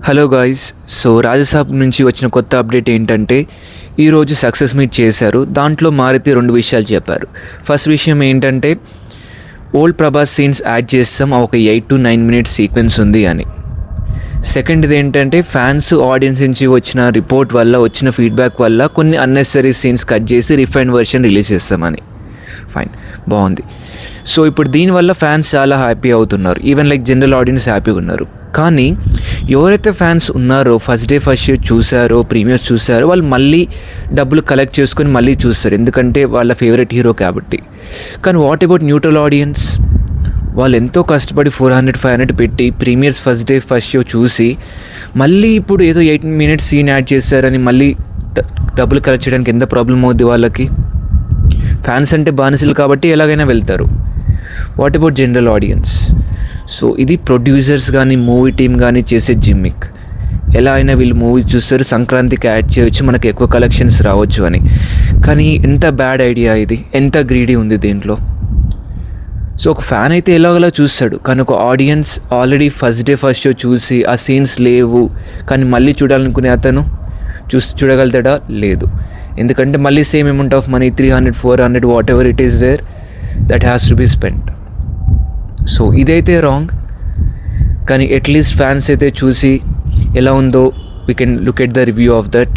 Hello guys. So Raja Saab నుంచి వచ్చిన కొత్త అప్డేట్ ఏంటంటే ఈరోజు సక్సెస్ మీట్ చేశారు. దాంట్లో మారుతి రెండు విషయాలు చెప్పారు. ఫస్ట్ విషయం ఏంటంటే ఓల్డ్ ప్రభాస్ సీన్స్ యాడ్ చేస్తాం, ఒక 8 to 9 minutes సీక్వెన్స్ ఉంది అని. సెకండ్ది ఏంటంటే ఫ్యాన్స్ ఆడియన్స్ నుంచి వచ్చిన రిపోర్ట్ వల్ల వచ్చిన ఫీడ్బ్యాక్ వల్ల కొన్ని అన్నెసరీ సీన్స్ కట్ చేసి రిఫైన్డ్ వర్షన్ రిలీజ్ చేస్తామని. ఫైన్, బాగుంది. సో ఇప్పుడు దీనివల్ల ఫ్యాన్స్ చాలా హ్యాపీ అవుతున్నారు, ఈవెన్ లైక్ జనరల్ ఆడియన్స్ హ్యాపీగా ఉన్నారు. కానీ ఎవరైతే ఫ్యాన్స్ ఉన్నారో ఫస్ట్ డే ఫస్ట్ షో చూసారో, ప్రీమియర్స్ చూసారో, వాళ్ళు మళ్ళీ డబ్బులు కలెక్ట్ చేసుకొని మళ్ళీ చూస్తారు, ఎందుకంటే వాళ్ళ ఫేవరెట్ హీరో కాబట్టి. కానీ వాట్ అబౌట్ న్యూట్రల్ ఆడియన్స్? వాళ్ళు ఎంతో కష్టపడి 400-500 పెట్టి premieres first day first show చూసి మళ్ళీ ఇప్పుడు ఏదో 8 minutes సీన్ యాడ్ చేశారని మళ్ళీ డబ్బులు కలెక్ట్ చేయడానికి ఎంత ప్రాబ్లం అవుద్ది వాళ్ళకి? ఫ్యాన్స్ అంటే బానిసలు కాబట్టి ఎలాగైనా వెళ్తారు. What about general audience? So ఇది ప్రొడ్యూసర్స్ కానీ మూవీ టీమ్ కానీ చేసే జిమ్మిక్. ఎలా అయినా వీళ్ళు మూవీ చూస్తారు, సంక్రాంతికి యాడ్ చేయొచ్చు, మనకు ఎక్కువ కలెక్షన్స్ రావచ్చు అని. కానీ ఎంత బ్యాడ్ ఐడియా ఇది, ఎంత గ్రీడీ ఉంది దీంట్లో. సో ఒక ఫ్యాన్ అయితే ఎలాగోలా చూస్తాడు, కానీ ఒక audience already first day first show చూసి ఆ సీన్స్ లేవు కానీ మళ్ళీ చూడాలనుకునే అతను చూడగలుగుతాడా? లేదు. ఎందుకంటే మళ్ళీ same amount of money 300-400 whatever it is there, that has to be spend. So ఇదైతే రాంగ్. కానీ అట్లీస్ట్ ఫ్యాన్స్ అయితే చూసి ఎలా ఉందో we can look at the review of that.